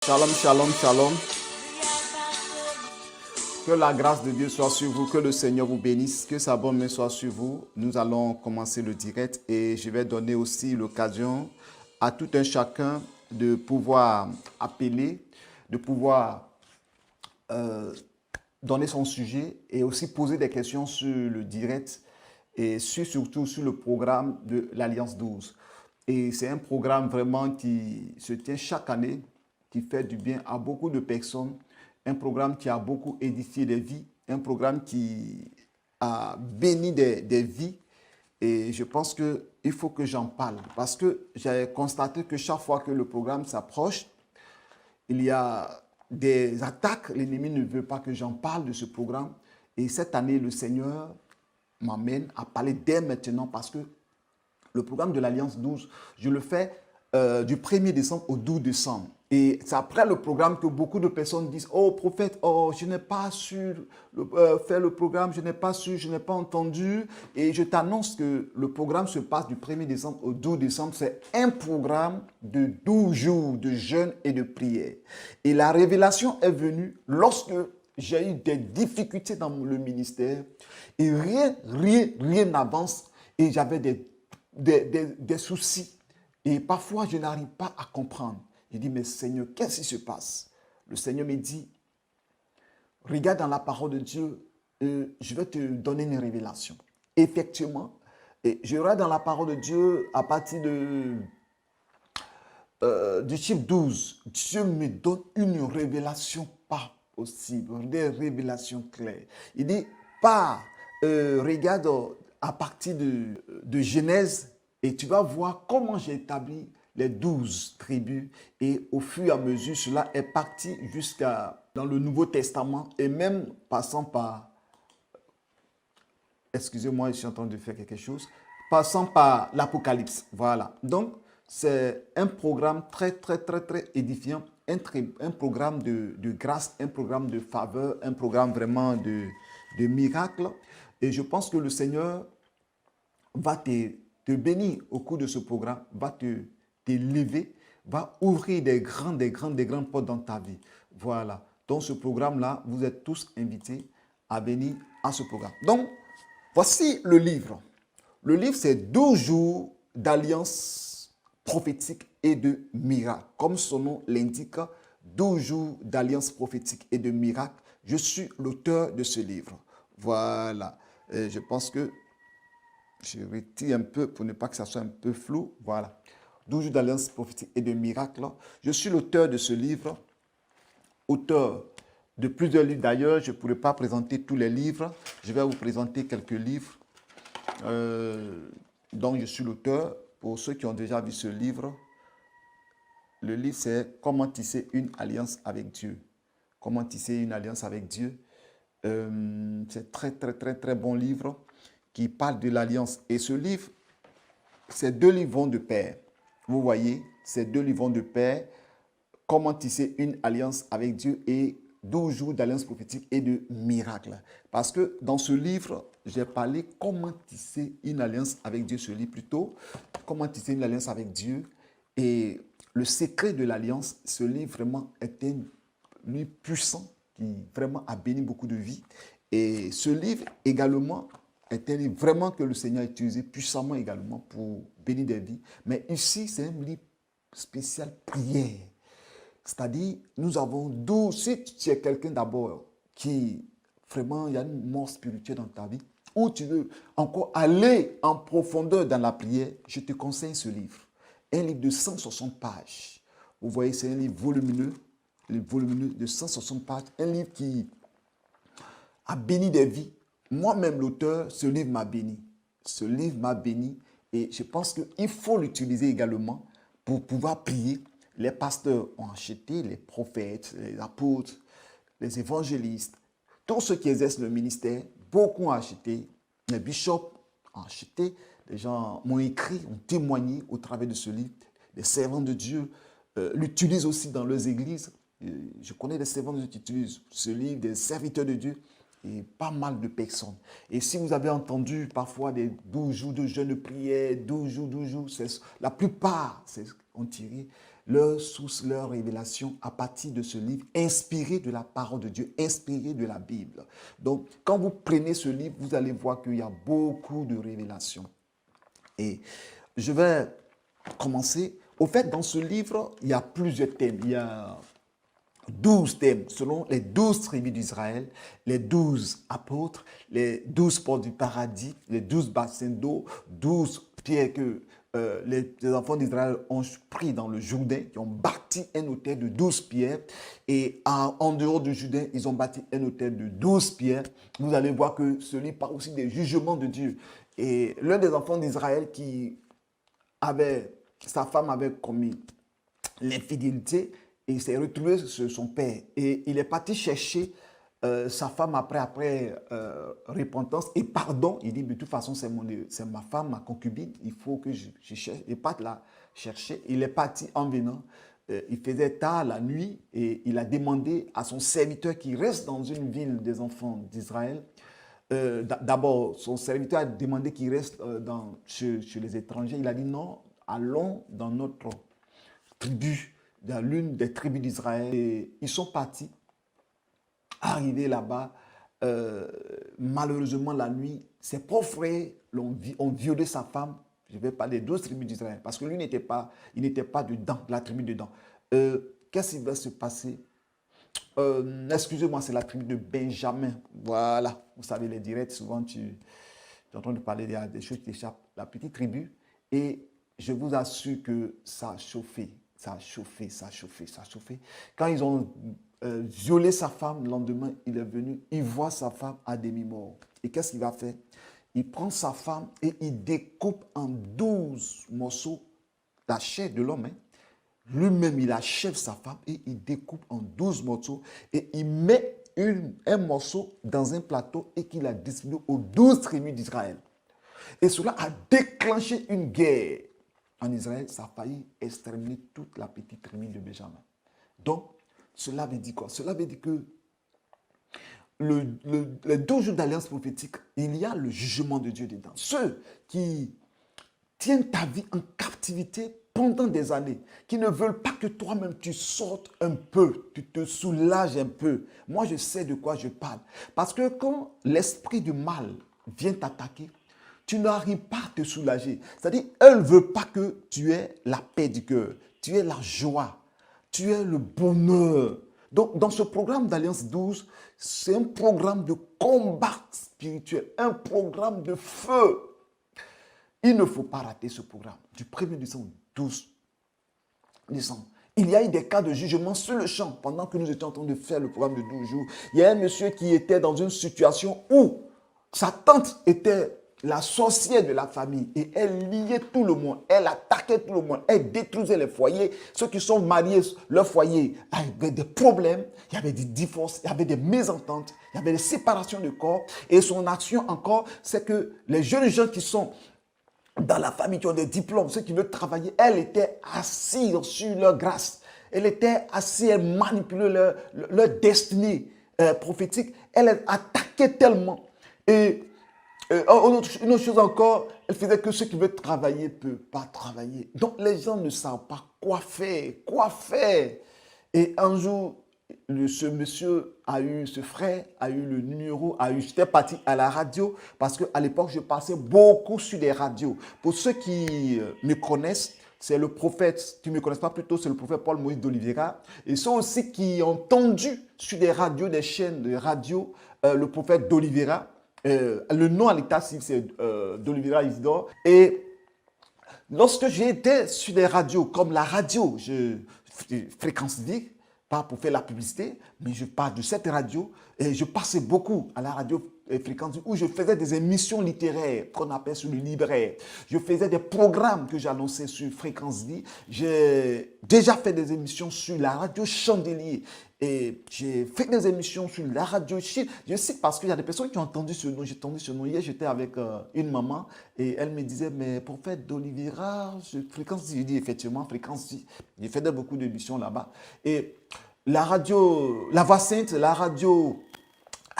Shalom, shalom, shalom. Que la grâce de Dieu soit sur vous, que le Seigneur vous bénisse, que sa bonne main soit sur vous. Nous allons commencer le direct et je vais donner aussi l'occasion à tout un chacun de pouvoir appeler, de pouvoir donner son sujet et aussi poser des questions sur le direct et surtout sur le programme de l'Alliance 12. Et c'est un programme vraiment qui se tient chaque année, qui fait du bien à beaucoup de personnes, un programme qui a beaucoup édifié des vies, un programme qui a béni des vies. Et je pense qu'il faut que j'en parle parce que j'ai constaté que chaque fois que le programme s'approche, il y a des attaques. L'ennemi ne veut pas que j'en parle de ce programme. Et cette année, le Seigneur m'amène à parler dès maintenant parce que le programme de l'Alliance 12, je le fais du 1er décembre au 12 décembre. Et c'est après le programme que beaucoup de personnes disent « Oh prophète, oh, je n'ai pas su faire le programme, je n'ai pas su, je n'ai pas entendu. » Et je t'annonce que le programme se passe du 1er décembre au 12 décembre. C'est un programme de 12 jours de jeûne et de prière. Et la révélation est venue lorsque j'ai eu des difficultés dans le ministère et rien n'avance et j'avais des soucis. Et parfois, je n'arrive pas à comprendre. Je dis, mais Seigneur, qu'est-ce qui se passe? Le Seigneur me dit, regarde dans la parole de Dieu, je vais te donner une révélation. Effectivement, et je regarde dans la parole de Dieu à partir du chiffre 12. Dieu me donne une révélation pas possible, des révélations claires. Il dit, regarde à partir de Genèse et tu vas voir comment j'ai établi les 12 tribus et au fur et à mesure, cela est parti jusqu'à dans le Nouveau Testament et même passant par, excusez-moi, je suis en train de faire quelque chose, passant par l'Apocalypse. Voilà. Donc, c'est un programme très édifiant, un programme de grâce, un programme de faveur, un programme vraiment de miracle. Et je pense que le Seigneur va te bénir au cours de ce programme, va t'élever, va ouvrir des grandes portes dans ta vie. Voilà. Dans ce programme-là, vous êtes tous invités à venir à ce programme. Donc, voici le livre. Le livre, c'est 12 jours d'alliance prophétique et de miracle. Comme son nom l'indique, 12 jours d'alliance prophétique et de miracle. Je suis l'auteur de ce livre. Voilà. Et je pense que je retire un peu pour ne pas que ça soit un peu flou. Voilà. 12 jours d'alliance prophétique et de miracle. Je suis l'auteur de ce livre, auteur de plusieurs livres. D'ailleurs, je ne pourrais pas présenter tous les livres. Je vais vous présenter quelques livres dont je suis l'auteur. Pour ceux qui ont déjà vu ce livre, le livre c'est « Comment tisser une alliance avec Dieu ». Comment tisser une alliance avec Dieu. C'est très bon livre qui parle de l'alliance. Et ce livre, ces deux livres vont de pair. Vous voyez, ces deux livres vont de pair. Comment tisser une alliance avec Dieu et 12 jours d'alliance prophétique et de miracle. Parce que dans ce livre, j'ai parlé comment tisser une alliance avec Dieu, ce livre plutôt, comment tisser une alliance avec Dieu. Et le secret de l'alliance, ce livre vraiment est un livre puissant qui vraiment a béni beaucoup de vies. Et ce livre également est un livre vraiment que le Seigneur a utilisé puissamment également pour bénir des vies. Mais ici, c'est un livre spécial prière. C'est-à-dire, nous avons 12, si tu es quelqu'un d'abord qui vraiment, il y a une mort spirituelle dans ta vie, ou tu veux encore aller en profondeur dans la prière, je te conseille ce livre. Un livre de 160 pages. Vous voyez, c'est un livre volumineux de 160 pages, un livre qui a béni des vies. Moi-même, l'auteur, ce livre m'a béni. Ce livre m'a béni et je pense qu'il faut l'utiliser également pour pouvoir prier. Les pasteurs ont acheté, les prophètes, les apôtres, les évangélistes, tous ceux qui exercent le ministère, beaucoup ont acheté. Les bishops ont acheté, les gens m'ont écrit, ont témoigné au travers de ce livre. Les servants de Dieu l'utilisent aussi dans leurs églises. Je connais des servants de Dieu qui utilisent ce livre, des serviteurs de Dieu et pas mal de personnes. Et si vous avez entendu parfois des 12 jours de jeûne de prière, 12 jours, la plupart ont tiré leur source, leur révélation à partir de ce livre, inspiré de la parole de Dieu, inspiré de la Bible. Donc, quand vous prenez ce livre, vous allez voir qu'il y a beaucoup de révélations. Et je vais commencer. Au fait, dans ce livre, il y a plusieurs thèmes. Il y a 12 thèmes selon les 12 tribus d'Israël, les 12 apôtres, les 12 portes du paradis, les 12 bassins d'eau, 12 pierres que les enfants d'Israël ont pris dans le Jourdain, qui ont bâti un autel de 12 pierres. Et en dehors du Jourdain, ils ont bâti un autel de 12 pierres. Vous allez voir que ce livre parle aussi des jugements de Dieu. Et l'un des enfants d'Israël sa femme avait commis l'infidélité, et il s'est retrouvé sur son père. Et il est parti chercher sa femme après repentance et pardon. Il dit, de toute façon, c'est ma femme, ma concubine. Il faut que je cherche. Il part la chercher. Il est parti en venant. Il faisait tard la nuit et il a demandé à son serviteur qui reste dans une ville des enfants d'Israël. D'abord, son serviteur a demandé qu'il reste chez les étrangers. Il a dit non, allons dans notre tribu, dans l'une des tribus d'Israël. Et ils sont partis, arrivés là-bas. Malheureusement, la nuit, ses propres frères ont violé sa femme. Je vais parler des 12 tribus d'Israël, parce que lui n'était pas dedans, la tribu dedans. Qu'est-ce qui va se passer? Excusez-moi, c'est la tribu de Benjamin. Voilà, vous savez, les directs, souvent tu es en train de parler des choses qui t'échappent. La petite tribu, et je vous assure que ça a chauffé. Ça a chauffé, ça a chauffé, ça a chauffé. Quand ils ont violé sa femme, le lendemain, il est venu, il voit sa femme à demi-mort. Et qu'est-ce qu'il va faire? Il prend sa femme et il découpe en 12 morceaux la chair de l'homme. Lui-même, il achève sa femme et il découpe en 12 morceaux et il met un morceau dans un plateau et qu'il a distribué aux 12 tribus d'Israël. Et cela a déclenché une guerre. En Israël, ça a failli exterminer toute la petite tribu de Benjamin. Donc, cela veut dire quoi? Cela veut dire que les 12 jours d'alliance prophétique, il y a le jugement de Dieu dedans. Ceux qui tiennent ta vie en captivité pendant des années, qui ne veulent pas que toi-même tu sortes un peu, tu te soulages un peu. Moi, je sais de quoi je parle. Parce que quand l'esprit du mal vient t'attaquer, tu n'arrives pas à te soulager. C'est-à-dire, elle ne veut pas que tu aies la paix du cœur, tu aies la joie, tu aies le bonheur. Donc, dans ce programme d'Alliance 12, c'est un programme de combat spirituel, un programme de feu. Il ne faut pas rater ce programme. Du 1er décembre, 12 décembre. Il y a eu des cas de jugement sur le champ pendant que nous étions en train de faire le programme de 12 jours. Il y a un monsieur qui était dans une situation où sa tante était la sorcière de la famille et elle liait tout le monde, elle attaquait tout le monde, elle détruisait les foyers. Ceux qui sont mariés, leur foyer avait des problèmes, il y avait des divorces, il y avait des mésententes, il y avait des séparations de corps. Et son action encore, c'est que les jeunes gens qui sont dans la famille, qui ont des diplômes, ceux qui veulent travailler, elle était assise sur leur grâce. Elle était assise, elle manipulait leur destinée prophétique. Elle attaquait tellement. Et une autre chose encore, elle faisait que ceux qui veulent travailler ne peuvent pas travailler. Donc les gens ne savent pas quoi faire, quoi faire. Et un jour, ce frère a eu le numéro, j'étais parti à la radio parce qu'à l'époque, je passais beaucoup sur des radios. Pour ceux qui me connaissent, c'est le prophète, qui ne me connaissent pas plutôt, c'est le prophète Paul Moïse d'Oliveira. Et ceux aussi qui ont entendu sur des radios, des chaînes de radio, le prophète d'Oliveira. Le nom à l'état civil, c'est d'Oliveira Isidore. Et lorsque j'étais sur des radios, comme la radio, Fréquence Vie, pas pour faire la publicité, mais je parle de cette radio, et je passais beaucoup à la radio Fréquence Vie, où je faisais des émissions littéraires qu'on appelle sur le libraire. Je faisais des programmes que j'annonçais sur Fréquence Vie. J'ai déjà fait des émissions sur la radio Chandelier. Et j'ai fait des émissions sur la radio. Je sais parce qu'il y a des personnes qui ont entendu ce nom. J'ai entendu ce nom. Hier, j'étais avec une maman et elle me disait, mais prophète d'Oliveira, Fréquence Vie. Je dis effectivement, Fréquence Vie. J'ai fait beaucoup d'émissions là-bas. Et la radio, la Voix Sainte, la radio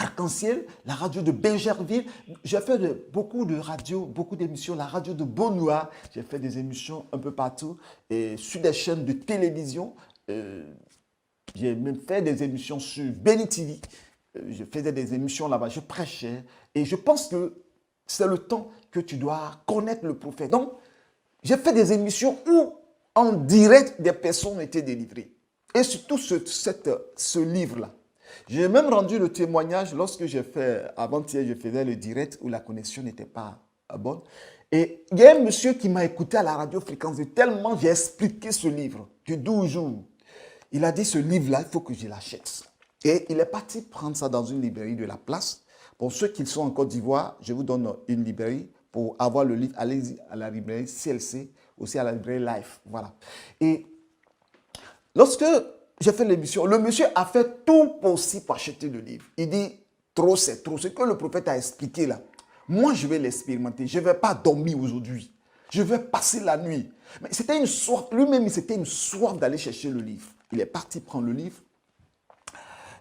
Arc-en-Ciel, la radio de Bégerville. J'ai fait beaucoup de radios, beaucoup d'émissions. La radio de Beaunois, j'ai fait des émissions un peu partout. Et sur des chaînes de télévision, j'ai même fait des émissions sur Béni TV. Je faisais des émissions là-bas, je prêchais. Et je pense que c'est le temps que tu dois connaître le prophète. Donc, j'ai fait des émissions où, en direct, des personnes étaient délivrées. Et surtout ce livre-là. J'ai même rendu le témoignage lorsque j'ai fait, avant-hier, je faisais le direct où la connexion n'était pas bonne. Et il y a un monsieur qui m'a écouté à la radio Fréquence, tellement j'ai expliqué ce livre, que 12 jours. Il a dit, ce livre-là, il faut que je l'achète. Et il est parti prendre ça dans une librairie de la place. Pour ceux qui sont en Côte d'Ivoire, je vous donne une librairie. Pour avoir le livre, allez à la librairie CLC, aussi à la librairie Life. Voilà. Et lorsque j'ai fait l'émission, le monsieur a fait tout possible pour acheter le livre. Il dit, trop c'est trop. Ce que le prophète a expliqué là, moi je vais l'expérimenter. Je ne vais pas dormir aujourd'hui. Je vais passer la nuit. Mais c'était une soif, lui-même, c'était une soif d'aller chercher le livre. Il est parti prendre le livre.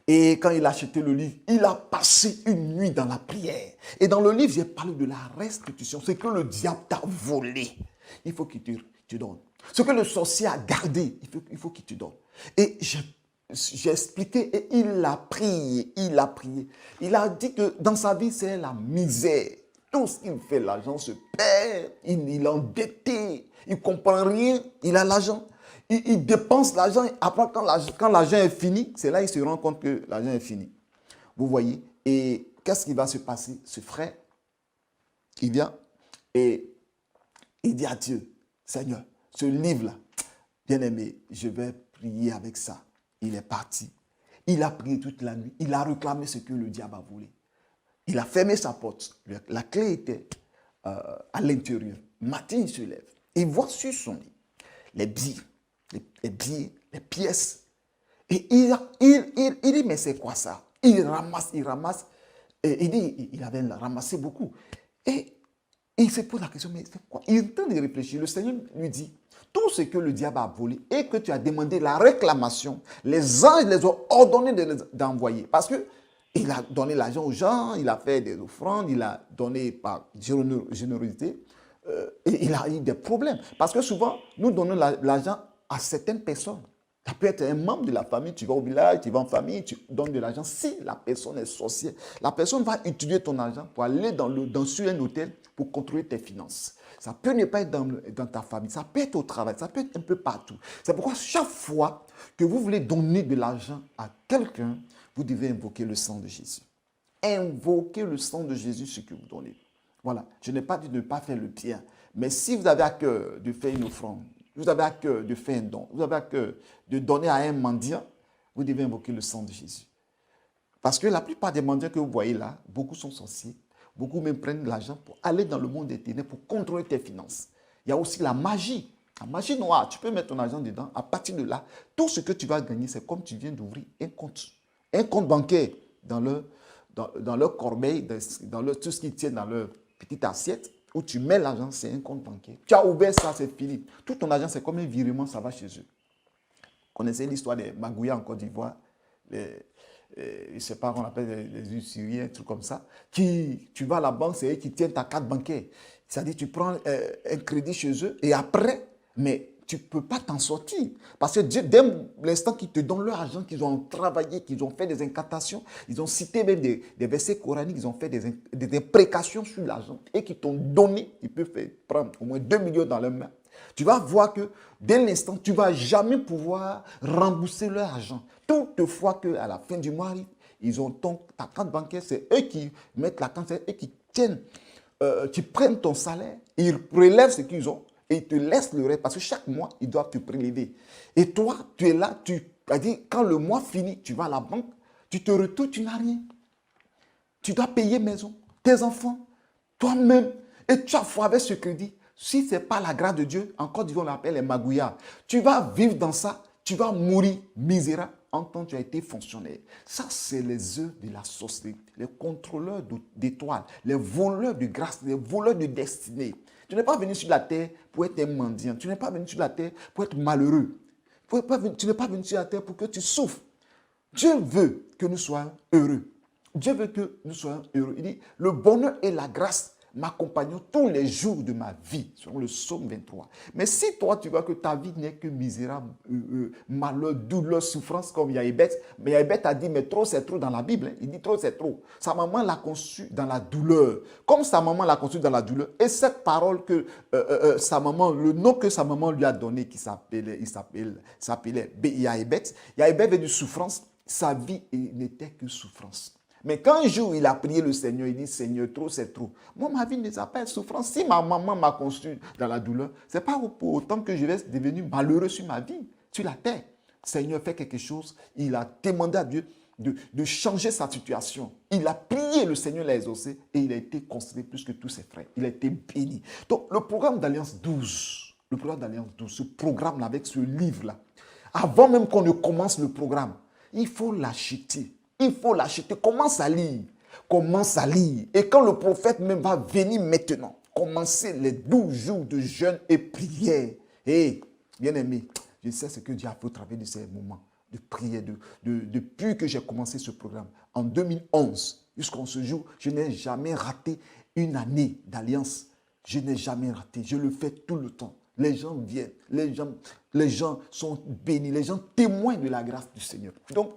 Et quand il a acheté le livre, il a passé une nuit dans la prière. Et dans le livre, j'ai parlé de la restitution. C'est que le diable t'a volé. Il faut qu'il te donne. Ce que le sorcier a gardé, il faut qu'il te donne. Et j'ai expliqué et il a prié. Il a prié. Il a dit que dans sa vie, c'est la misère. Tout ce qu'il fait, l'argent se perd. Il est endetté. Il ne comprend rien. Il a l'argent. Il dépense l'argent. Après, quand l'argent est fini, c'est là qu'il se rend compte que l'argent est fini. Vous voyez? Et qu'est-ce qui va se passer? Ce frère, il vient et il dit à Dieu, Seigneur, ce livre-là, bien aimé, je vais prier avec ça. Il est parti. Il a prié toute la nuit. Il a réclamé ce que le diable a volé. Il a fermé sa porte. La clé était à l'intérieur. Matin, il se lève. Il voit sur son lit les billets, les pièces. Et il dit, mais c'est quoi ça? Il ramasse. Et il dit, il avait ramassé beaucoup. Et il se pose la question, mais c'est quoi? Il est en train de réfléchir. Le Seigneur lui dit, tout ce que le diable a volé et que tu as demandé la réclamation, les anges les ont ordonnés d'envoyer. Parce que il a donné l'argent aux gens, il a fait des offrandes, il a donné par générosité. Et il a eu des problèmes. Parce que souvent, nous donnons l'argent à certaines personnes. Ça peut être un membre de la famille, tu vas au village, tu vas en famille, tu donnes de l'argent. Si la personne est sorcière, la personne va utiliser ton argent pour aller sur un hôtel pour contrôler tes finances. Ça peut ne pas être dans ta famille, ça peut être au travail, ça peut être un peu partout. C'est pourquoi chaque fois que vous voulez donner de l'argent à quelqu'un, vous devez invoquer le sang de Jésus. Invoquez le sang de Jésus, ce que vous donnez. Voilà, je n'ai pas dit de ne pas faire le bien. Mais si vous avez à cœur de faire une offrande, vous avez à cœur de faire un don, vous avez à cœur de donner à un mendiant, vous devez invoquer le sang de Jésus. Parce que la plupart des mendiants que vous voyez là, beaucoup sont sorciers. Beaucoup même prennent l'argent pour aller dans le monde des ténèbres, pour contrôler tes finances. Il y a aussi la magie. La magie noire, tu peux mettre ton argent dedans. À partir de là, tout ce que tu vas gagner, c'est comme tu viens d'ouvrir un compte. Un compte bancaire dans leur corbeille, dans tout ce qui tient dans leur petite assiette, où tu mets l'argent, c'est un compte bancaire. Tu as ouvert ça, c'est fini. Tout ton argent, c'est comme un virement, ça va chez eux. Vous connaissez l'histoire des Magouillas en Côte d'Ivoire, je ne sais pas, on appelle les usuriers, un truc comme ça. Tu vas à la banque, c'est eux qui tiennent ta carte bancaire. C'est-à-dire, tu prends un crédit chez eux et après, mais tu ne peux pas t'en sortir. Parce que dès l'instant qu'ils te donnent leur argent, qu'ils ont travaillé, qu'ils ont fait des incantations, ils ont cité même des versets coraniques, ils ont fait des imprécations sur l'argent et qu'ils t'ont donné, ils peuvent prendre au moins 2 millions dans leurs mains. Tu vas voir que dès l'instant, tu ne vas jamais pouvoir rembourser leur argent. Toutefois qu'à la fin du mois, ils ont ta compte bancaire, c'est eux qui mettent la compte, c'est eux qui tiennent, qui prennent ton salaire, ils prélèvent ce qu'ils ont et ils te laissent le reste parce que chaque mois, ils doivent te prélever. Et toi, tu es là, quand le mois finit, tu vas à la banque, tu te retournes, tu n'as rien. Tu dois payer maison, tes enfants, toi-même. Et chaque fois avec ce crédit, si ce n'est pas la grâce de Dieu, en Côte d'Ivoire, on l'appelle les magouillards, tu vas vivre dans ça, tu vas mourir misérable en tant que tu as été fonctionnaire. Ça, c'est les œuvres de la sorcellerie, les contrôleurs d'étoiles, les voleurs de grâce, les voleurs de destinée. Tu n'es pas venu sur la terre pour être un mendiant. Tu n'es pas venu sur la terre pour être malheureux. Tu n'es pas venu sur la terre pour que tu souffres. Dieu veut que nous soyons heureux. Dieu veut que nous soyons heureux. Il dit, le bonheur et la grâce m'accompagneront tous les jours de ma vie, selon le psaume 23. Mais si toi, tu vois que ta vie n'est que misérable, malheur, douleur, souffrance, comme Yaébet, mais Yaébet a dit, mais trop c'est trop dans la Bible. Hein. Il dit trop c'est trop. Sa maman l'a conçu dans la douleur. Comme sa maman l'a conçu dans la douleur, et cette parole que sa maman, le nom que sa maman lui a donné, qui s'appelait Yaébet, Yaébet veut dire souffrance, sa vie n'était que souffrance. Mais quand un jour il a prié le Seigneur, il dit, Seigneur, trop c'est trop. Moi, ma vie ne s'appelle souffrance. Si ma maman m'a construit dans la douleur, ce n'est pas pour autant que je vais devenir malheureux sur ma vie, sur la terre. Seigneur fait quelque chose, il a demandé à Dieu de changer sa situation. Il a prié, le Seigneur l'a exaucé et il a été considéré plus que tous ses frères. Il a été béni. Donc, le programme d'Alliance 12, ce programme-là avec ce livre-là, avant même qu'on ne commence le programme, il faut l'acheter. Il faut l'acheter. Commence à lire. Commence à lire. Et quand le prophète même va venir maintenant, commencer les 12 jours de jeûne et prière. Et, bien-aimé, je sais ce que Dieu a fait au travers de ces moments de prière, depuis que j'ai commencé ce programme. En 2011, jusqu'en ce jour, je n'ai jamais raté une année d'alliance. Je n'ai jamais raté. Je le fais tout le temps. Les gens viennent, les gens sont bénis, les gens témoignent de la grâce du Seigneur. Donc,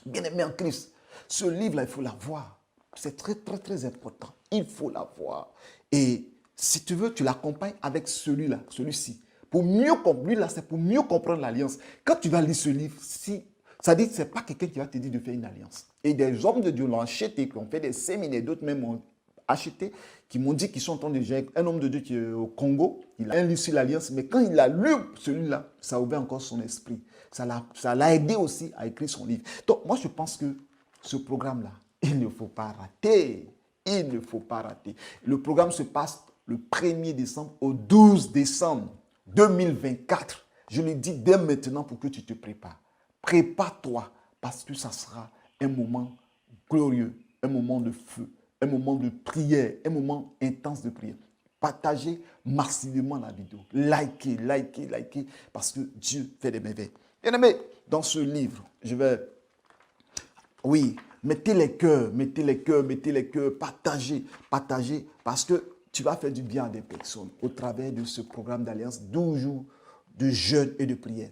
bien-aimé en Christ, ce livre-là, il faut l'avoir. C'est très, très, très important. Il faut l'avoir. Et si tu veux, tu l'accompagnes avec celui-là, celui-ci. Pour mieux comprendre, lui-là, c'est pour mieux comprendre l'alliance. Quand tu vas lire ce livre, ça dit que ce n'est pas quelqu'un qui va te dire de faire une alliance. Et des hommes de Dieu l'ont acheté, qui ont fait des séminaires, d'autres même ont acheté, qui m'ont dit qu'ils sont en train de gérer. Un homme de Dieu qui est au Congo, il a un livre sur l'alliance, mais quand il a lu celui-là, ça a ouvert encore son esprit. Ça l'a aidé aussi à écrire son livre. Donc, moi, je pense que ce programme-là, il ne faut pas rater. Il ne faut pas rater. Le programme se passe le 1er décembre au 12 décembre 2024. Je le dis dès maintenant pour que tu te prépares. Prépare-toi parce que ça sera un moment glorieux, un moment de feu, un moment de prière, un moment intense de prière. Partagez massivement la vidéo. Likez, parce que Dieu fait des merveilles. Bien aimé, dans ce livre, mettez les cœurs, partagez, parce que tu vas faire du bien à des personnes au travers de ce programme d'alliance 12 jours de jeûne et de prière.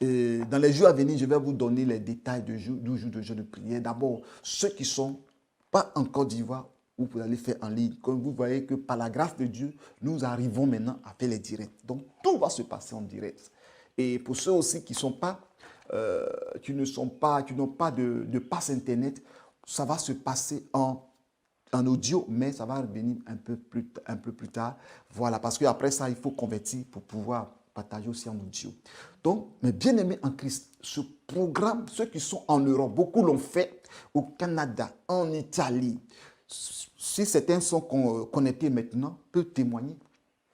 Et dans les jours à venir, je vais vous donner les détails de 12 jours de jeûne et de prière. D'abord, ceux qui ne sont pas en Côte d'Ivoire, vous pouvez aller faire en ligne. Comme vous voyez que par la grâce de Dieu, nous arrivons maintenant à faire les directs. Donc, tout va se passer en direct. Et pour ceux aussi qui n'ont pas de passe Internet, ça va se passer en audio, mais ça va revenir un peu plus tard. Voilà, parce qu'après ça, il faut convertir pour pouvoir partager aussi en audio. Donc, mes bien-aimés en Christ, ce programme, ceux qui sont en Europe, beaucoup l'ont fait au Canada, en Italie. Si certains sont connectés maintenant, peuvent témoigner.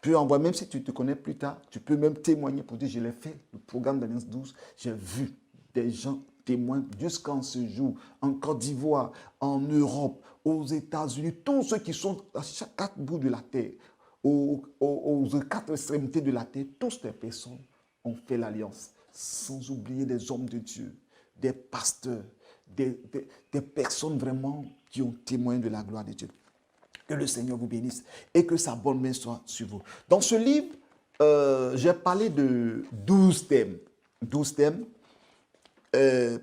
Peux envoyer, même si tu te connais plus tard, tu peux même témoigner pour dire, je l'ai fait, le programme d'Alliance 12, j'ai vu des gens témoignent jusqu'en ce jour, en Côte d'Ivoire, en Europe, aux États-Unis, tous ceux qui sont à chaque 4 bouts de la terre, aux 4 extrémités de la terre, toutes les personnes ont fait l'alliance, sans oublier des hommes de Dieu, des pasteurs, des personnes vraiment qui ont témoigné de la gloire de Dieu. Que le Seigneur vous bénisse et que sa bonne main soit sur vous. Dans ce livre, j'ai parlé de 12 thèmes. 12 thèmes.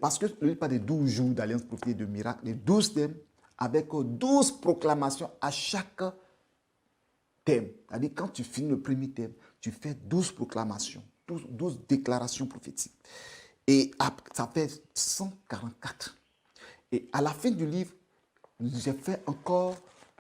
Parce que le livre parle de 12 jours d'alliance prophétique de miracle. Les 12 thèmes avec 12 proclamations à chaque thème. C'est-à-dire quand tu finis le premier thème, tu fais 12 proclamations, 12 déclarations prophétiques. Et ça fait 144. Et à la fin du livre, j'ai fait encore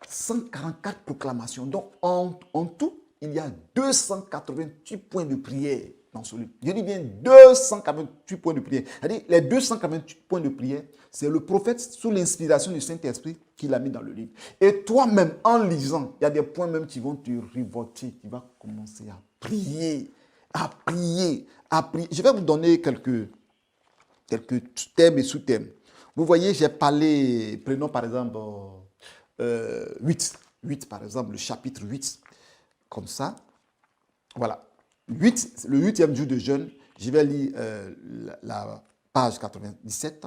144 proclamations. Donc, en tout, il y a 288 points de prière dans ce livre. Je dis bien 288 points de prière. C'est-à-dire, les 288 points de prière, c'est le prophète, sous l'inspiration du Saint-Esprit, qui l'a mis dans le livre. Et toi-même, en lisant, il y a des points même qui vont te révolter. Tu vas commencer à prier, à prier, à prier. Je vais vous donner quelques thèmes et sous-thèmes. Vous voyez, j'ai parlé, prenons par exemple 8 par exemple, le chapitre 8, comme ça. Voilà, 8, le 8e jour de jeûne, je vais lire la page 97.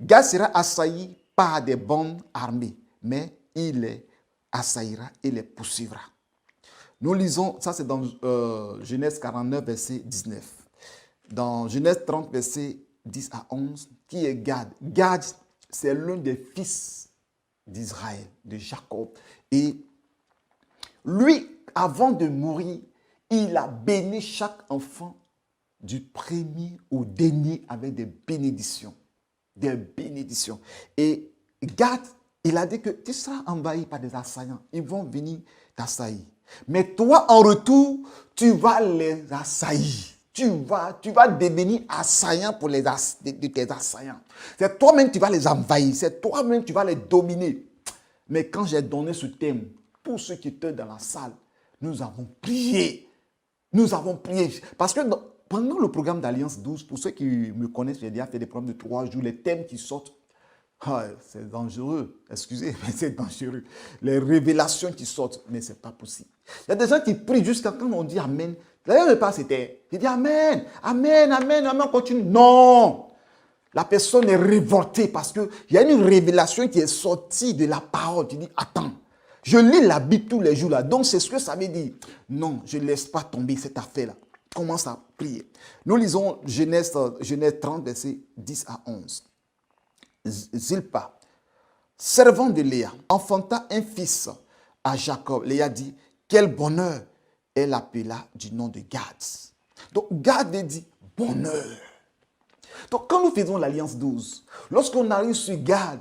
Gad sera assailli par des bandes armées, mais il les assaillira et les poursuivra. Nous lisons, ça c'est dans Genèse 49, verset 19. Dans Genèse 30, verset 10 à 11, qui est Gad? Gad, c'est l'un des fils d'Israël, de Jacob. Et lui, avant de mourir, il a béni chaque enfant du premier au dernier avec des bénédictions. Des bénédictions. Et Gad, il a dit que tu seras envahi par des assaillants. Ils vont venir t'assaillir. Mais toi, en retour, tu vas les assaillir. Tu vas devenir assaillant pour de tes assaillants. C'est toi-même qui vas les envahir. C'est toi-même qui vas les dominer. Mais quand j'ai donné ce thème, pour ceux qui étaient dans la salle, nous avons prié. Nous avons prié. Parce que pendant le programme d'Alliance 12, pour ceux qui me connaissent, j'ai déjà fait des programmes de 3 jours, les thèmes qui sortent, c'est dangereux. Excusez, mais c'est dangereux. Les révélations qui sortent, mais ce n'est pas possible. Il y a des gens qui prient jusqu'à quand on dit Amen. D'ailleurs, le pas c'était. Il dit Amen, Amen, Amen, Amen, continue. Non! La personne est révoltée parce qu'il y a une révélation qui est sortie de la parole. Tu dis, attends, je lis la Bible tous les jours là. Donc, c'est ce que ça veut dire. Non, je ne laisse pas tomber cette affaire-là. Commence à prier. Nous lisons Genèse 30, versets 10 à 11. Zilpa, servant de Léa, enfanta un fils à Jacob. Léa dit, quel bonheur! Elle l'appela du nom de Gad. Donc, Gad dit, bonheur. Donc, quand nous faisons l'Alliance 12, lorsqu'on arrive sur Gad,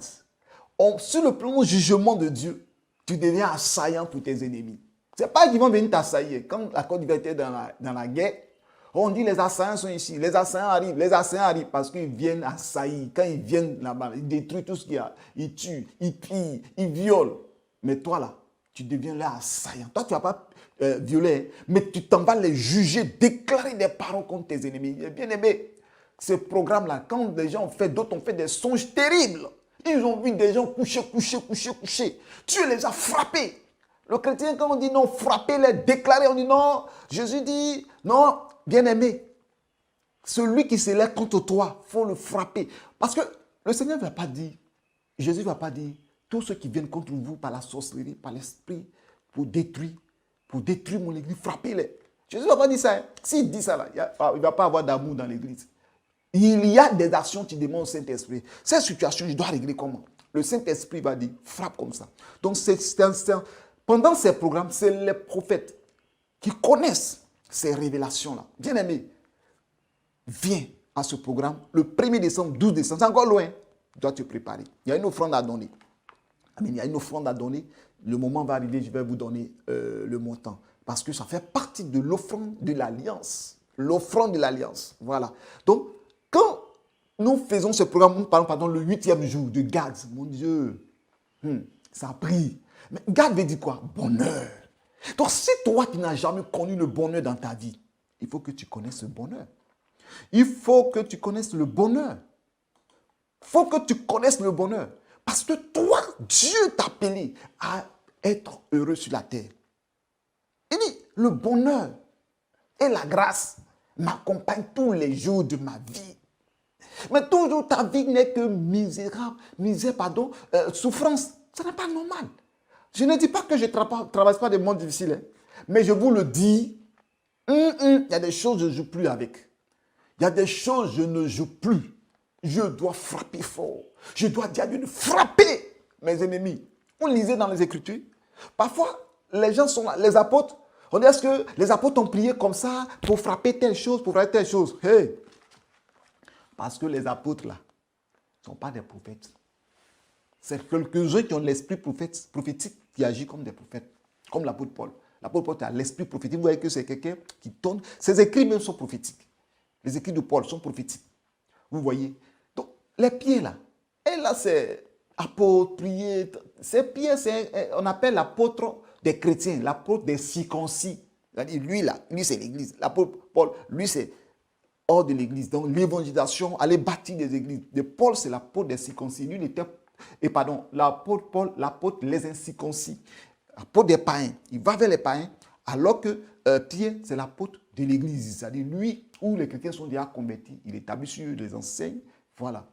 sur le plan du jugement de Dieu, tu deviens assaillant pour tes ennemis. Ce n'est pas qu'ils vont venir t'assaillir. Quand la Côte d'Ivoire était dans la guerre, on dit les assaillants sont ici, les assaillants arrivent parce qu'ils viennent assaillir. Quand ils viennent là-bas, ils détruisent tout ce qu'il y a. Ils tuent, ils pillent, ils violent. Mais toi là, tu deviens là assaillant. Toi, tu ne vas pas violer, mais tu t'en vas les juger, déclarer des paroles contre tes ennemis. Bien aimé. Ce programme-là, quand des gens ont fait, d'autres ont fait des songes terribles. Ils ont vu des gens coucher. Dieu les a frappés. Le chrétien, quand on dit non, frappez-les, déclarez, on dit non. Jésus dit, non, bien-aimé, celui qui se lève contre toi, il faut le frapper. Parce que le Seigneur ne va pas dire, Jésus ne va pas dire, tous ceux qui viennent contre vous par la sorcellerie, par l'esprit, pour détruire mon église, frappez-les. Jésus ne va pas dire ça. Hein. S'il dit ça, là, il ne va pas avoir d'amour dans l'église. Il y a des actions qui demandent au Saint-Esprit. Cette situation, je dois régler comment? Le Saint-Esprit va dire, frappe comme ça. Donc, pendant ces programmes, c'est les prophètes qui connaissent ces révélations-là. Bien-aimé, viens à ce programme le 1er décembre, 12 décembre. C'est encore loin. Tu dois te préparer. Il y a une offrande à donner. Amen. Il y a une offrande à donner. Le moment va arriver, je vais vous donner le montant. Parce que ça fait partie de l'offrande de l'Alliance. L'offrande de l'Alliance. Voilà. Donc, quand nous faisons ce programme, nous parlons pendant le 8e jour de Gad. Mon Dieu, ça a pris. Mais Gad veut dire quoi? Bonheur. Donc, si toi, tu n'as jamais connu le bonheur dans ta vie, il faut que tu connaisses le bonheur. Il faut que tu connaisses le bonheur. Il faut que tu connaisses le bonheur. Parce que toi, Dieu t'a appelé à être heureux sur la terre. Il dit, le bonheur et la grâce m'accompagnent tous les jours de ma vie. Mais toujours ta vie n'est que souffrance. Ce n'est pas normal. Je ne dis pas que je ne traverse pas des moments difficiles. Hein, mais je vous le dis, il y a des choses que je ne joue plus avec. Il y a des choses que je ne joue plus. Je dois frapper fort. Je dois dire à Dieu de frapper mes ennemis. On lisait dans les Écritures. Parfois, les gens sont là, les apôtres. On dit, est-ce que les apôtres ont prié comme ça pour frapper telle chose, pour frapper telle chose? Hey! Parce que les apôtres, là, ne sont pas des prophètes. C'est quelques-uns qui ont l'esprit prophétique qui agit comme des prophètes. Comme l'apôtre Paul. L'apôtre Paul a l'esprit prophétique. Vous voyez que c'est quelqu'un qui tourne. Ses écrits même sont prophétiques. Les écrits de Paul sont prophétiques. Vous voyez. Donc, les pieds, là. Et là, c'est apôtre, prier. Ces pieds, on appelle l'apôtre des chrétiens, l'apôtre des circoncis. C'est-à-dire, lui, là, lui, c'est l'église. L'apôtre Paul, lui, c'est hors de l'église. Donc, l'évangélisation, aller bâtir des églises. De Paul, c'est l'apôtre des circoncis. Lui, il était, l'apôtre Paul, l'apôtre des incirconcis. L'apôtre des païens. Il va vers les païens, alors que Pierre, c'est l'apôtre de l'église. C'est-à-dire, lui, où les chrétiens sont déjà convertis, il établit sur eux, les enseignes. Voilà.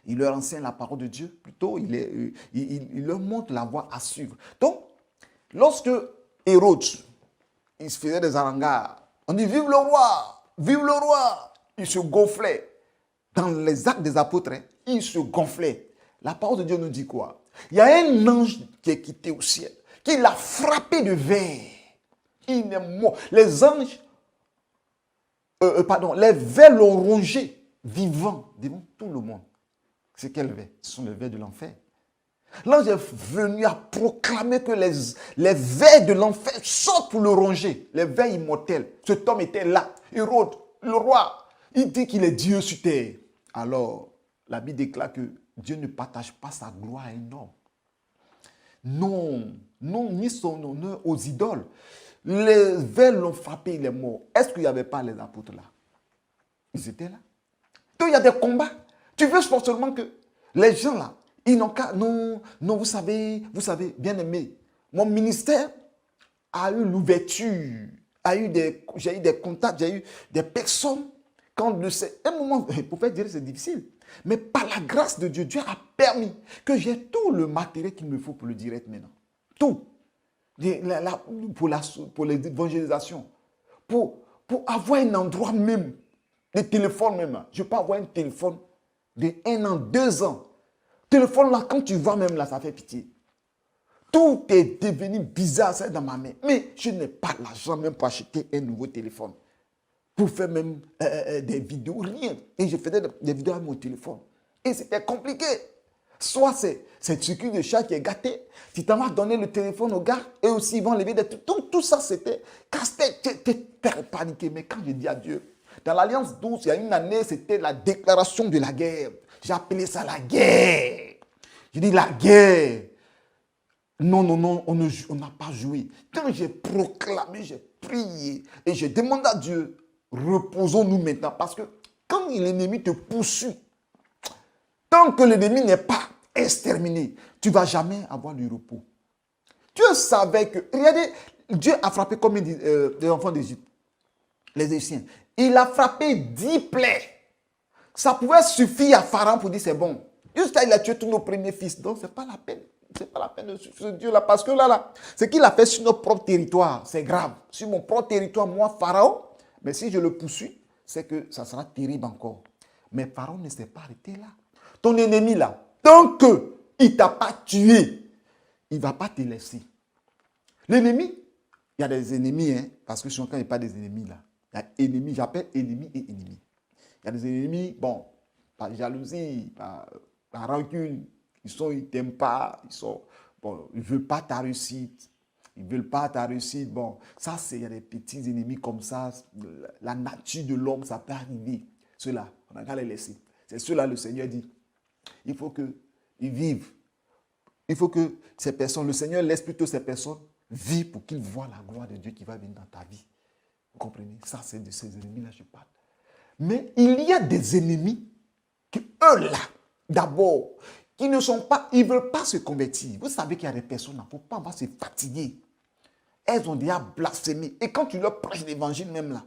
Il leur enseigne la parole de Dieu. Plutôt, il leur montre la voie à suivre. Donc, lorsque Hérode, il se faisait des haranguards, on dit vive le roi, vive le roi. Il se gonflait. Dans les actes des apôtres, hein, il se gonflait. La parole de Dieu nous dit quoi? Il y a un ange qui est quitté au ciel, qui l'a frappé de verre. Il est mort. Les anges, les vers l'ont rongé vivant devant tout le monde. C'est quel vers? Ce sont les vers de l'enfer. L'ange est venu à proclamer que les vers de l'enfer sortent pour le ronger, les vers immortels. Cet homme était là, Hérode, le roi. Il dit qu'il est Dieu sur terre. Alors, la Bible déclare que Dieu ne partage pas sa gloire à un homme. Non, ni son honneur aux idoles. Les vers l'ont frappé, il est mort. Est-ce qu'il n'y avait pas les apôtres là? Ils étaient là. Donc, il y a des combats. Tu veux seulement que les gens là, ils n'ont qu'à... Non, vous savez, bien aimé, mon ministère a eu l'ouverture, j'ai eu des contacts, j'ai eu des personnes. Quand un moment, pour faire dire c'est difficile, mais par la grâce de Dieu, Dieu a permis que j'ai tout le matériel qu'il me faut pour le direct maintenant. Tout. Pour l'évangélisation. Pour avoir un endroit même, des téléphones même. Je peux avoir un téléphone de 1 an, 2 ans. Téléphone là, quand tu vois même là, ça fait pitié. Tout est devenu bizarre, ça dans ma main. Mais je n'ai pas l'argent même pour acheter un nouveau téléphone. Pour faire même des vidéos, rien. Et je faisais des vidéos avec mon téléphone. Et c'était compliqué. Soit c'est le circuit de chat qui est gâté, tu t'en vas donner le téléphone au gars, et aussi ils vont lever des trucs. Tout ça, c'était casse-tête, j'étais paniqué. Mais quand je dis à Dieu, dans l'Alliance 12, il y a une année, c'était la déclaration de la guerre. J'ai appelé ça la guerre. J'ai dit la guerre. Non, on n'a pas joué. Quand j'ai proclamé, j'ai prié, et j'ai demandé à Dieu, reposons-nous maintenant, parce que quand l'ennemi te poursuit, tant que l'ennemi n'est pas exterminé, tu ne vas jamais avoir du repos. Dieu savait que, regardez, Dieu a frappé combien des enfants d'Égypte, les Égyptiens. Il a frappé 10 plaies. Ça pouvait suffire à Pharaon pour dire c'est bon. Jusqu'à il a tué tous nos premiers fils. Donc, ce n'est pas la peine. Ce n'est pas la peine de suivre ce Dieu-là. Parce que là, ce qu'il a fait sur notre propre territoire, c'est grave. Sur mon propre territoire, moi, Pharaon, mais si je le poursuis, c'est que ça sera terrible encore. Mais Pharaon ne s'est pas arrêté là. Ton ennemi là, tant qu'il ne t'a pas tué, il ne va pas te laisser. L'ennemi, il y a des ennemis, hein, parce que souvent quand il n'y a pas des ennemis là, il y a ennemis, j'appelle ennemis et ennemis. Il y a des ennemis, bon, par jalousie, par rancune, ils ne t'aiment pas, ils ne veulent pas ta réussite. Ils ne veulent pas ta réussite. Bon, ça, il y a des petits ennemis comme ça. La nature de l'homme, ça peut arriver. Ceux-là, on n'a qu'à les laisser. C'est ceux-là, le Seigneur dit. Il faut qu'ils vivent. Il faut que ces personnes, le Seigneur laisse plutôt ces personnes vivre pour qu'ils voient la gloire de Dieu qui va venir dans ta vie. Vous comprenez? Ça, c'est de ces ennemis-là, je parle. Mais il y a des ennemis qui, eux là, d'abord, qui ne sont pas, ils ne veulent pas se convertir. Vous savez qu'il y a des personnes, il ne faut pas avoir se fatiguer. Elles ont déjà blasphémé. Et quand tu leur prêches l'évangile même là,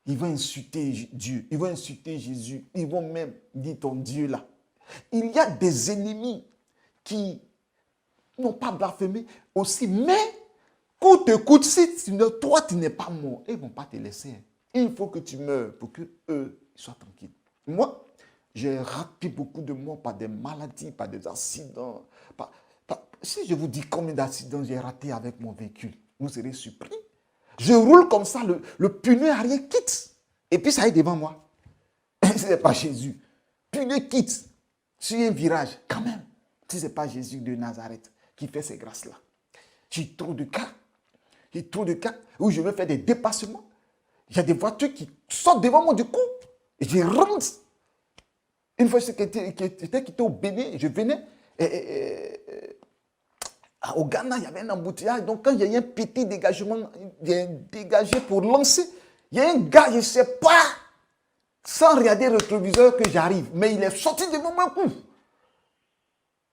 ils vont insulter Dieu, ils vont insulter Jésus, ils vont même dire ton Dieu là. Il y a des ennemis qui n'ont pas blasphémé aussi, mais coûte que coûte, si toi tu n'es pas mort, ils ne vont pas te laisser. Il faut que tu meurs pour qu'eux soient tranquilles. Moi, j'ai raté beaucoup de morts par des maladies, par des accidents. Si je vous dis combien d'accidents j'ai raté avec mon véhicule, vous serez surpris. Je roule comme ça, le pneu arrière quitte. Et puis ça est devant moi. Ce n'est pas Jésus. Pneu quitte sur un virage, quand même. Si ce n'est pas Jésus de Nazareth qui fait ces grâces-là. J'ai trop de cas. Où je veux faire des dépassements. Il y a des voitures qui sortent devant moi du coup. Et je rentre. Une fois, j'étais au Bénin, je venais. Au Ghana, il y avait un embouteillage. Donc, quand il y a eu un petit dégagement, dégagé pour lancer, il y a un gars, je ne sais pas, sans regarder le rétroviseur que j'arrive. Mais il est sorti devant moi un coup.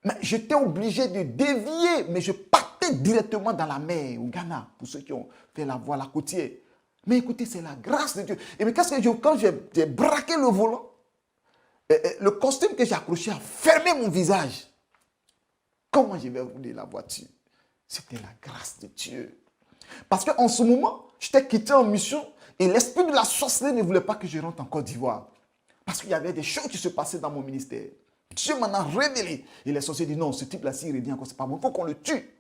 Mais j'étais obligé de dévier. Mais je partais directement dans la mer, au Ghana, pour ceux qui ont fait la voie, la côtière. Mais écoutez, c'est la grâce de Dieu. Et mais quand j'ai braqué le volant, Le costume que j'ai accroché a fermé mon visage. Comment je vais rouler la voiture? C'était la grâce de Dieu. Parce qu'en ce moment, j'étais quitté en mission et l'esprit de la sorcellerie ne voulait pas que je rentre en Côte d'Ivoire. Parce qu'il y avait des choses qui se passaient dans mon ministère. Dieu m'en a révélé. Et les sorciers disent non, ce type-là, s'il revient encore, c'est pas bon, il faut qu'on le tue.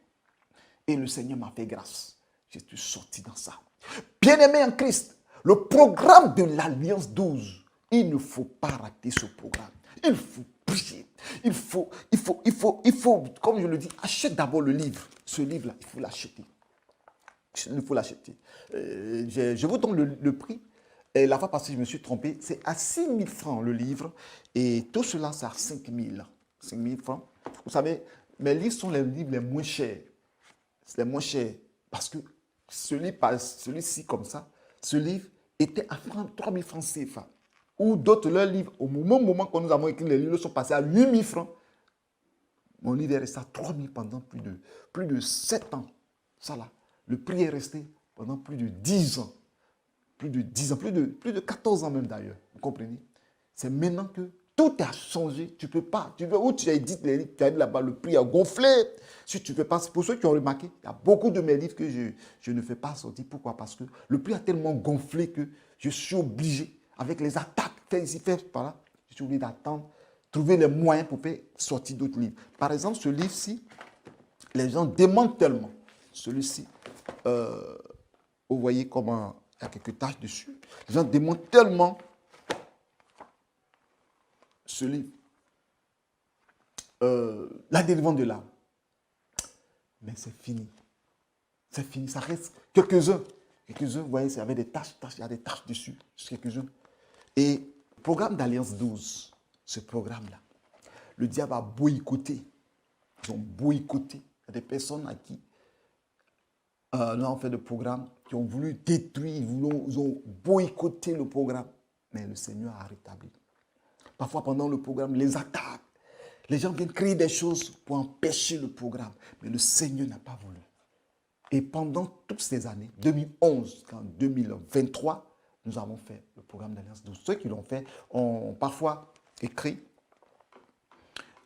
Et le Seigneur m'a fait grâce. Je suis sorti dans ça. Bien-aimé en Christ, le programme de l'Alliance 12, il ne faut pas rater ce programme. Il faut prier. Il faut, comme je le dis, achète d'abord le livre. Ce livre-là, il faut l'acheter. Il faut l'acheter. Je vous donne le prix. Et la fois passée, je me suis trompé. C'est à 6 000 francs le livre. Et tout cela, c'est à 5 000. 5 000 francs. Vous savez, mes livres sont les livres les moins chers. C'est les moins chers. Parce que celui-ci, comme ça, ce livre était à 3 000 francs CFA. Ou d'autres, leurs livres, au moment que nous avons écrit les livres, sont passés à 8 000 francs. Mon livre est resté à 3 000 pendant plus de 7 ans. Ça là, le prix est resté pendant plus de 10 ans. Plus de 10 ans, plus de 14 ans même d'ailleurs. Vous comprenez? C'est maintenant que tout a changé. Tu ne peux pas. Où tu as édité les livres, tu as dit là-bas, le prix a gonflé. Si tu ne fais pas, pour ceux qui ont remarqué, il y a beaucoup de mes livres que je ne fais pas sortir. Pourquoi? Parce que le prix a tellement gonflé que je suis obligé, avec les attaques, fait ici, fait par là, je suis obligé d'attendre, trouver les moyens pour faire sortir d'autres livres. Par exemple, ce livre-ci, les gens demandent tellement. Celui-ci, vous voyez comment il y a quelques taches dessus. Les gens demandent tellement ce livre. La délivrance de l'âme. Mais c'est fini. C'est fini. Ça reste quelques-uns. Quelques-uns, vous voyez, il y avait des taches, il y a des taches dessus. Quelques-uns. Et le programme d'Alliance 12, ce programme-là, le diable a boycotté. Ils ont boycotté. Il y a des personnes à qui nous avons fait des programmes qui ont voulu détruire, ils ont boycotté le programme. Mais le Seigneur a rétabli. Parfois, pendant le programme, les attaques, les gens viennent créer des choses pour empêcher le programme. Mais le Seigneur n'a pas voulu. Et pendant toutes ces années, 2011 jusqu'en 2023, nous avons fait le programme d'Alliance 12. Ceux qui l'ont fait ont parfois écrit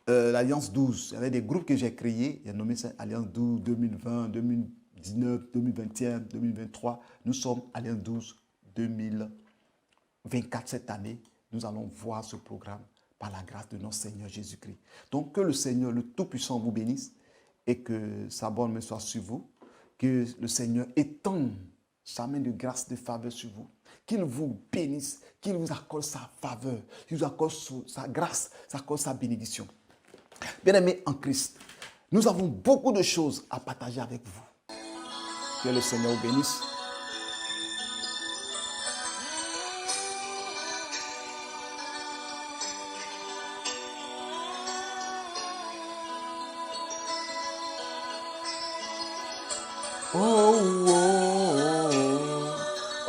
l'Alliance 12. Il y avait des groupes que j'ai créés. Il y a nommé ça Alliance 12 2020, 2019, 2021, 2023. Nous sommes Alliance 12 2024 cette année. Nous allons voir ce programme par la grâce de notre Seigneur Jésus-Christ. Donc que le Seigneur, le Tout-Puissant, vous bénisse et que sa bonne main soit sur vous. Que le Seigneur étende sa main de grâce, de faveur sur vous. Qu'il vous bénisse, qu'il vous accorde sa faveur, qu'il vous accorde sa grâce, qu'il accorde sa bénédiction. Bien-aimés en Christ, nous avons beaucoup de choses à partager avec vous. Que le Seigneur vous bénisse.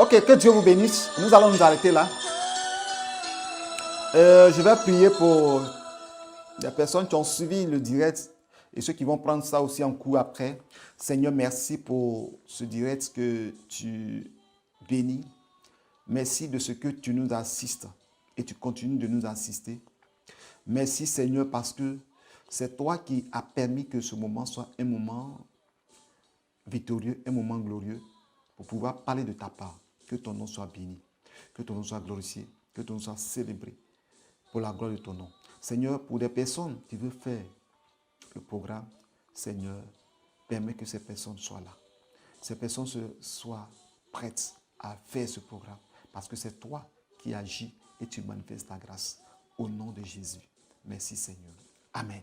Ok, que Dieu vous bénisse. Nous allons nous arrêter là. Je vais prier pour les personnes qui ont suivi le direct et ceux qui vont prendre ça aussi en cours après. Seigneur, merci pour ce direct que tu bénis. Merci de ce que tu nous assistes et tu continues de nous assister. Merci Seigneur parce que c'est toi qui as permis que ce moment soit un moment victorieux, un moment glorieux pour pouvoir parler de ta part. Que ton nom soit béni, que ton nom soit glorifié, que ton nom soit célébré pour la gloire de ton nom. Seigneur, pour des personnes qui veulent faire le programme, Seigneur, permets que ces personnes soient là. Ces personnes soient prêtes à faire ce programme parce que c'est toi qui agis et tu manifestes ta grâce. Au nom de Jésus. Merci Seigneur. Amen.